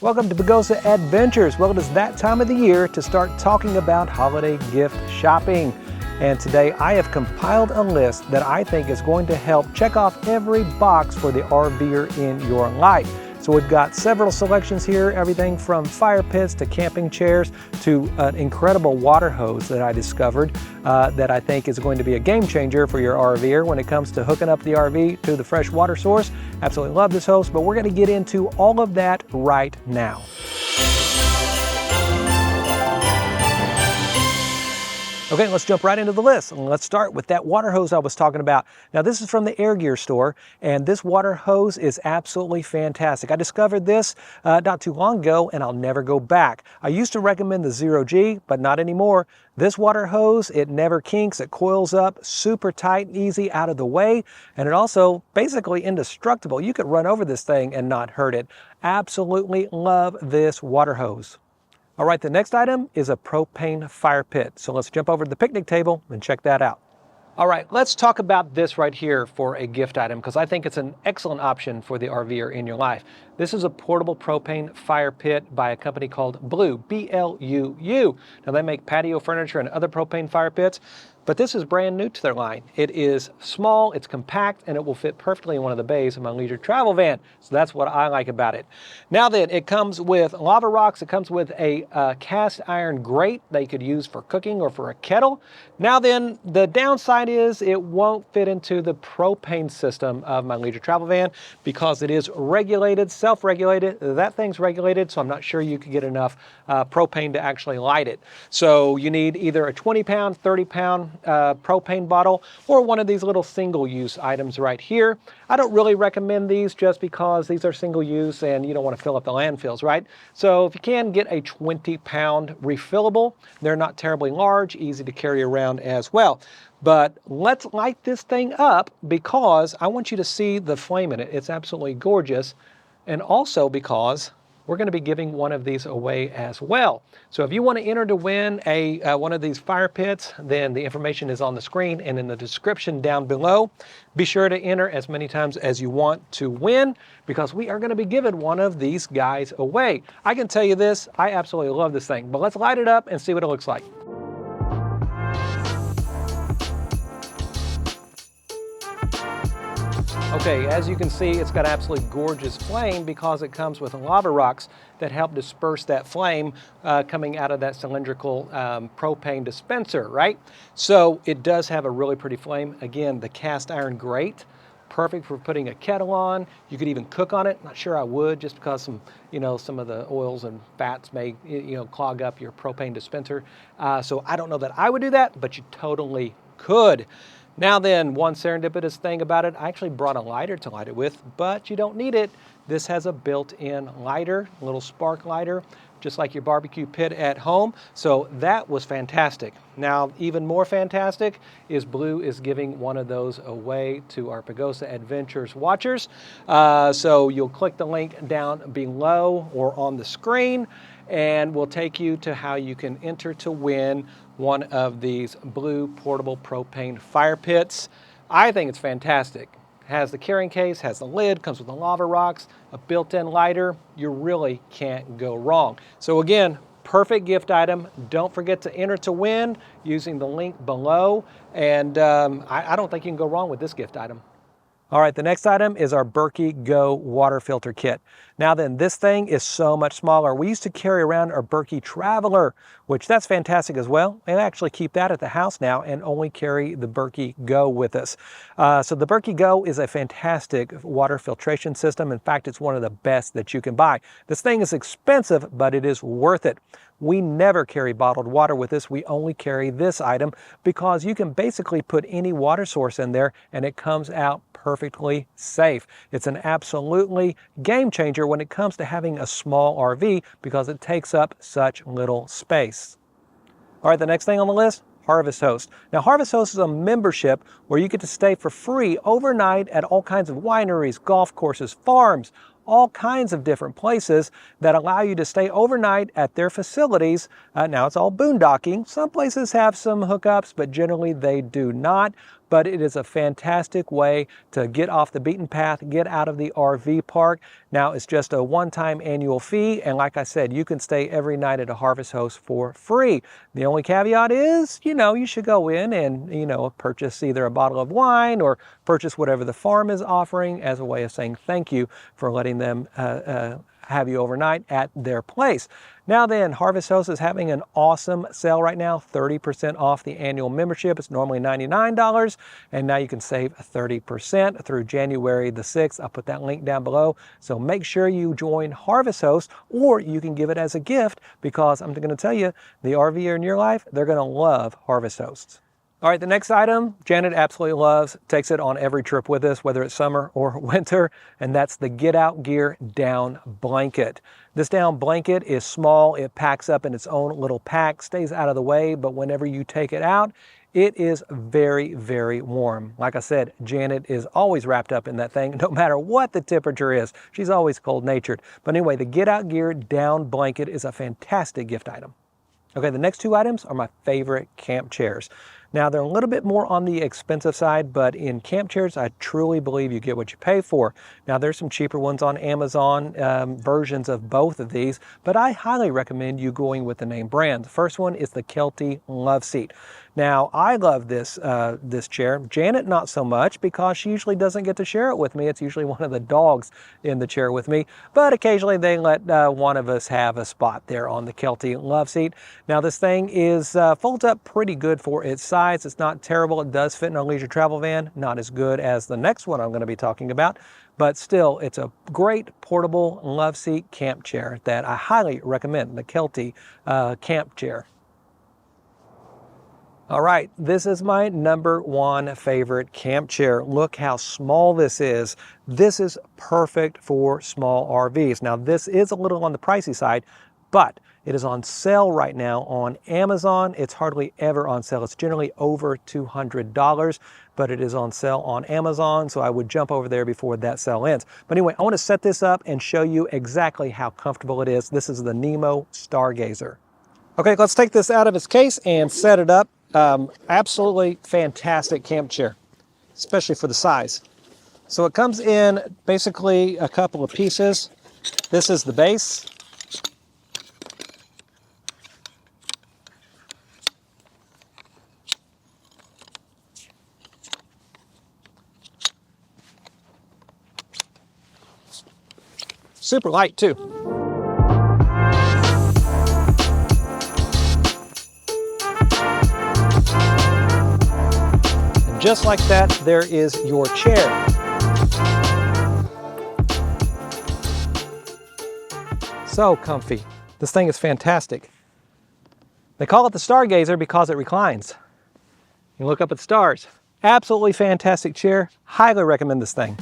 Welcome to Pagosa Adventures. Well, it is that time of the year to start talking about holiday gift shopping. And today I have compiled a list that I think is going to help check off every box for the RVer in your life. So we've got several selections here, everything from fire pits to camping chairs to an incredible water hose that I discovered that I think is going to be a game changer for your RVer when it comes to hooking up the RV to the fresh water source. Absolutely love this hose, but we're going to get into all of that right now. Okay, let's jump right into the list. And let's start with that water hose I was talking about. Now, this is from the Air Gear store, and this water hose is absolutely fantastic. I discovered this not too long ago, and I'll never go back. I used to recommend the 0G, but not anymore. This water hose, it never kinks, it coils up, super tight and easy out of the way, and it also basically indestructible. You could run over this thing and not hurt it. Absolutely love this water hose. All right, the next item is a propane fire pit. So let's jump over to the picnic table and check that out. All right, let's talk about this right here for a gift item because I think it's an excellent option for the RVer in your life. This is a portable propane fire pit by a company called BLUU, B-L-U-U. Now they make patio furniture and other propane fire pits, but this is brand new to their line. It is small, it's compact, and it will fit perfectly in one of the bays of my leisure travel van. So that's what I like about it. Now then, it comes with lava rocks. It comes with a cast iron grate that you could use for cooking or for a kettle. Now then, the downside is it won't fit into the propane system of my leisure travel van because it is regulated, self-regulated. That thing's regulated, so I'm not sure you could get enough propane to actually light it. So you need either a 20-pound, 30-pound propane bottle or one of these little single-use items right here. I don't really recommend these just because these are single-use and you don't want to fill up the landfills, right? So if you can get a 20-pound refillable, they're not terribly large, easy to carry around as well. But let's light this thing up because I want you to see the flame in it. It's absolutely gorgeous. And also because we're going to be giving one of these away as well. So if you want to enter to win one of these fire pits, then the information is on the screen and in the description down below. Be sure to enter as many times as you want to win because we are going to be giving one of these guys away. I can tell you this, I absolutely love this thing, but let's light it up and see what it looks like. Okay, as you can see, it's got absolutely gorgeous flame because it comes with lava rocks that help disperse that flame coming out of that cylindrical propane dispenser, right? So it does have a really pretty flame. Again, the cast iron grate, perfect for putting a kettle on. You could even cook on it. Not sure I would just because some of the oils and fats may, clog up your propane dispenser. So I don't know that I would do that, but you totally could. Now then, one serendipitous thing about it, I actually brought a lighter to light it with, but you don't need it. This has a built-in lighter, a little spark lighter, just like your barbecue pit at home. So that was fantastic. Now, even more fantastic is BLUU is giving one of those away to our Pagosa Adventures watchers. So you'll click the link down below or on the screen, and we'll take you to how you can enter to win one of these BLUU portable propane fire pits. I think it's fantastic. Has the carrying case, has the lid, comes with the lava rocks, a built-in lighter. You really can't go wrong. So again, perfect gift item. Don't forget to enter to win using the link below. And I don't think you can go wrong with this gift item. All right, the next item is our Berkey Go water filter kit. Now then, this thing is so much smaller. We used to carry around our Berkey Traveler, which that's fantastic as well. We actually keep that at the house now and only carry the Berkey Go with us. So the Berkey Go is a fantastic water filtration system. In fact, it's one of the best that you can buy. This thing is expensive, but it is worth it. We never carry bottled water with us. We only carry this item because you can basically put any water source in there and it comes out perfectly safe. It's an absolutely game changer when it comes to having a small RV because it takes up such little space. All right, the next thing on the list, Harvest Host. Now, Harvest Host is a membership where you get to stay for free overnight at all kinds of wineries, golf courses, farms, all kinds of different places that allow you to stay overnight at their facilities. Now, it's all boondocking. Some places have some hookups, but generally they do not. but it is a fantastic way to get off the beaten path, get out of the RV park. Now, it's just a one-time annual fee, and like I said, you can stay every night at a Harvest Host for free. The only caveat is, you should go in and, purchase either a bottle of wine or purchase whatever the farm is offering as a way of saying thank you for letting them have you overnight at their place. Now then, Harvest Host is having an awesome sale right now, 30% off the annual membership. It's normally $99, and now you can save 30% through January the 6th. I'll put that link down below. So make sure you join Harvest Host, or you can give it as a gift, because I'm going to tell you, the RVer in your life, they're going to love Harvest Hosts. All right, the next item, Janet absolutely loves, takes it on every trip with us, whether it's summer or winter, and that's the Get Out Gear down blanket. This down blanket is small, it packs up in its own little pack, stays out of the way, but whenever you take it out, it is very, very warm. Like I said, Janet is always wrapped up in that thing, no matter what the temperature is. She's always cold-natured. But anyway, the Get Out Gear down blanket is a fantastic gift item. Okay, the next two items are my favorite camp chairs. Now, they're a little bit more on the expensive side, but in camp chairs, I truly believe you get what you pay for. Now, there's some cheaper ones on Amazon, versions of both of these, but I highly recommend you going with the name brand. The first one is the Kelty Love Seat. Now, I love this chair. Janet, not so much, because she usually doesn't get to share it with me. It's usually one of the dogs in the chair with me, but occasionally they let one of us have a spot there on the Kelty Love Seat. Now, this thing is folds up pretty good for its size. It's not terrible. It does fit in a leisure travel van. Not as good as the next one I'm going to be talking about, but still, it's a great portable love seat camp chair that I highly recommend, the Kelty camp chair. All right, this is my number one favorite camp chair. Look how small this is. This is perfect for small RVs. Now, this is a little on the pricey side, but it is on sale right now on Amazon. It's hardly ever on sale. It's generally over $200, but it is on sale on Amazon, so I would jump over there before that sale ends. But anyway, I want to set this up and show you exactly how comfortable it is. This is the Nemo Stargazer. Okay, let's take this out of its case and set it up. Absolutely fantastic camp chair, especially for the size. So it comes in basically a couple of pieces. This is the base. Super light too. And just like that, there is your chair. So comfy. This thing is fantastic. They call it the Stargazer because it reclines. You look up at the stars. Absolutely fantastic chair. Highly recommend this thing.